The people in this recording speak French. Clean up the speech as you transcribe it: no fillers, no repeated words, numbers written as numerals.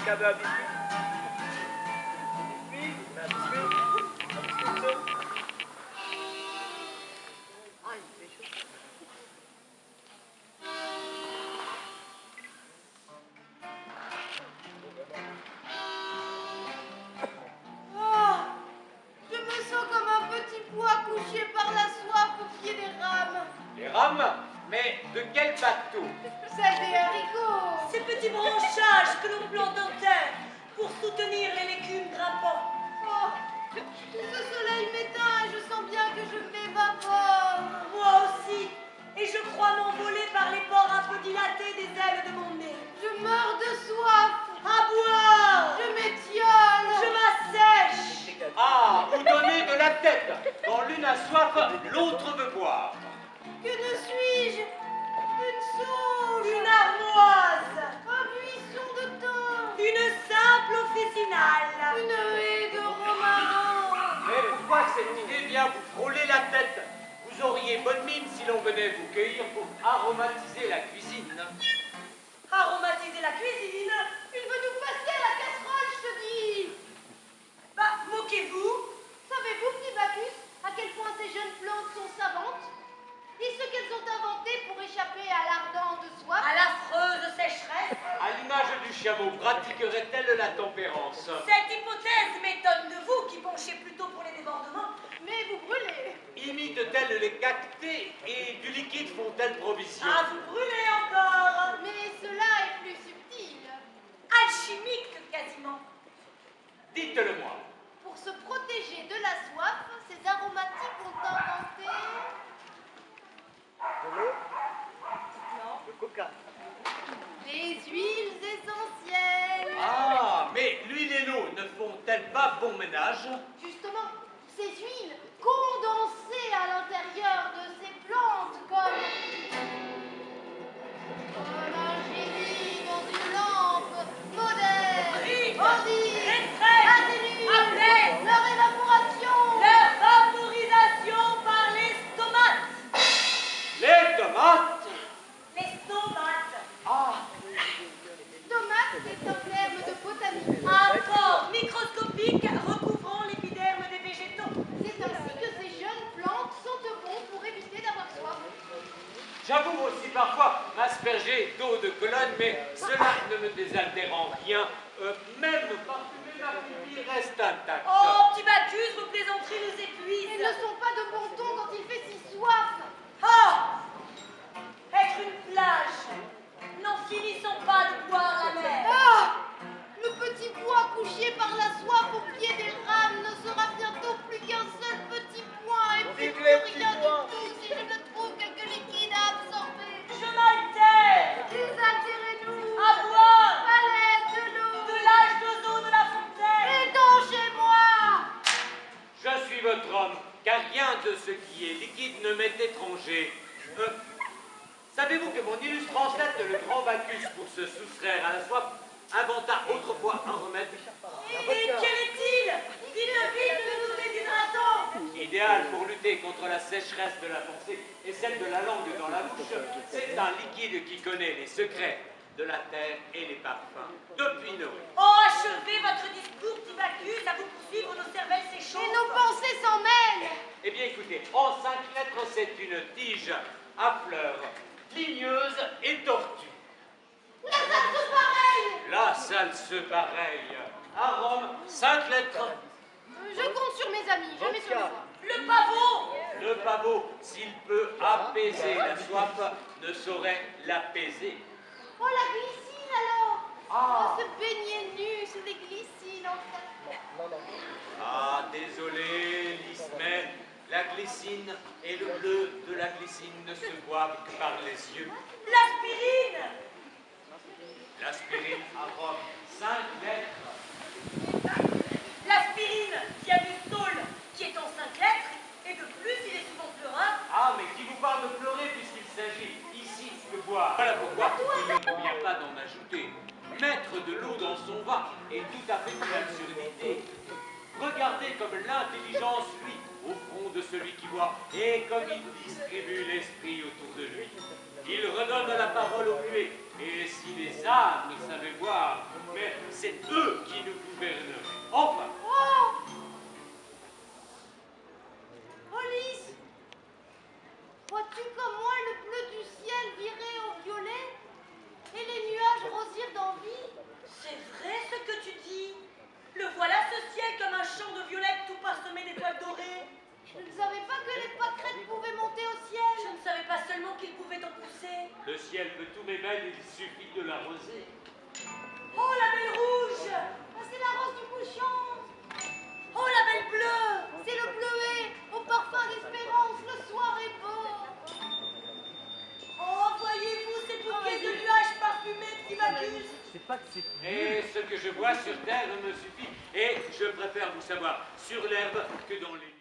cadeau à biscuits. Biscuits, un biscuit. Un biscuit, ça. Ah, il fait chaud. Je me sens comme un petit pois couché par la soif au pied des rames. Les rames? Mais de quel bateau? Celle des haricots. Ces petits branchages que l'on plante en terre pour soutenir les légumes grimpants. Oh, tout ce soleil m'éteint et je sens bien que je m'évapore. Moi aussi, et je crois m'envoler par les pores un peu dilatés des ailes de mon nez. Je meurs de soif. À boire! Je m'étiole. Je m'assèche! Ah, vous donnez de la tête. Quand l'une a soif, l'autre veut boire. Que ne suis-je? Une sauge. Une armoise! Un buisson de thym. Une simple officinale! Une haie de romarin. Mais pourquoi cette idée vient vous frôler la tête? Vous auriez bonne mine si l'on venait vous cueillir pour aromatiser la cuisine. Aromatiser la cuisine? Il veut nous passer à la casserole, je te dis. Bah, moquez-vous? Savez-vous, petit Bacchus, à quel point ces jeunes plantes sont savantes? Et ce qu'elles ont inventé pour échapper à l'ardente soif? À l'affreuse sécheresse? À l'image du chameau, pratiquerait-elle la tempérance? Cette hypothèse m'étonne de vous qui penchez plutôt pour les débordements. Mais vous brûlez. Imite-t-elle les cactés et du liquide font-elles provision? Ah, vous brûlez encore! Mais cela est plus subtil. Alchimique quasiment. Dites-le-moi. Pour se protéger de la soif, ces aromatiques ont inventé... De l'eau, Non. le coca. des huiles essentielles. Ah, mais l'huile et l'eau ne font-elles pas bon ménage? Justement, ces huiles condensées à l'intérieur de ces plantes comme un génie dans une lampe moderne, Bride, ordi, extrait, atténue, apaise, leur évaporation. leur vaporisation par les stomates. Les tomates? Les stomates. Ah, Tomate est un terme de botanique. Un pore microscopique recouvrant l'épiderme des végétaux. C'est ainsi que ces jeunes plantes sentent bon pour éviter d'avoir soif. j'avoue aussi parfois m'asperger d'eau de Cologne, mais cela ne me désaltère en rien. Même parfumer ma pupille reste intacte. Oh, petit Bacchus, vos plaisanteries nous Ils épuisent. ne sont pas de bon ton quand il fait si soif. Ah! Être une plage, n'en finissons pas de boire la mer. Ah! Le petit pois couché par la soif au pied des rames ne sera bientôt plus qu'un seul petit point et puis Vive plus les rien petits du pois. tout si je ne trouve quelque liquide à absorber. Je m'altère. Désaltérez-nous. À boire À l'aide de l'eau. de l'âge d'eau de la fontaine. Étanchez-moi. Je suis votre homme, car rien de ce qui est liquide ne m'est étranger. Savez-vous que mon illustre ancêtre, le grand Bacchus, pour se soustraire à la soif, inventa autrefois un remède Et quel est-il? Dites vite, nous nous déshydratons. idéal pour lutter contre la sécheresse de la pensée et celle de la langue dans la bouche? C'est un liquide qui connaît les secrets de la terre et les parfums depuis Noé. Oh, achevez votre discours, petit Bacchus, à vous poursuivre nos cervelles séchantes. Et nos pensées s'en mêlent. Eh bien, écoutez, en 5 lettres, c'est une tige à fleurs, ligneuse et tortue. La salse pareille. La salse pareille. À Rome, 5 lettres. Je compte sur mes amis, jamais sur les Oscar. voix. Le pavot. Le pavot, s'il peut apaiser la soif, ne saurait l'apaiser. Oh, la glycine alors. Ah. Oh, se baigner nu sous les glycines en fait. Non, non. Ah, désolé, Lys, mais la glycine et le bleu de la glycine ne se boivent que par les yeux. L'aspirine. L'aspirine à Rome, 5 lettres. L'aspirine qui a du saule, qui est en 5 lettres, et de plus, il est souvent pleurin. Ah, mais qui vous parle de pleurer puisqu'il s'agit ici de boire? Voilà pourquoi il ne convient pas d'en ajouter. Mettre de l'eau dans son vin est tout à fait une absurdité. Regardez comme l'intelligence luit au front de celui qui boit et comme il distribue l'esprit autour de lui. Il redonne la parole aux muets. Et si les âmes savaient boire, mais c'est c'est eux qui nous gouvernent. Enfin, Oh! Police! Vois-tu comme moi le bleu du ciel virait au violet et les nuages rosir d'envie? C'est vrai ce que tu dis. Le voilà ce ciel comme un champ de violettes tout parsemé d'étoiles dorées. Je ne savais pas que les pâquerettes pouvaient monter au Je ciel. ne savais pas seulement qu'il pouvait en pousser. le ciel peut tout m'éveiller, il suffit de l'arroser. Oh, la belle rouge! Ah, c'est la rose du couchant. Oh, la belle bleue! C'est le bleuet au parfum d'espérance. Le soir est beau. Oh, voyez-vous ces bouquets de nuages parfumés qui m'accusent? C'est pas que c'est... Et ce que je vois sur terre me suffit. Et je préfère vous savoir sur l'herbe que dans les...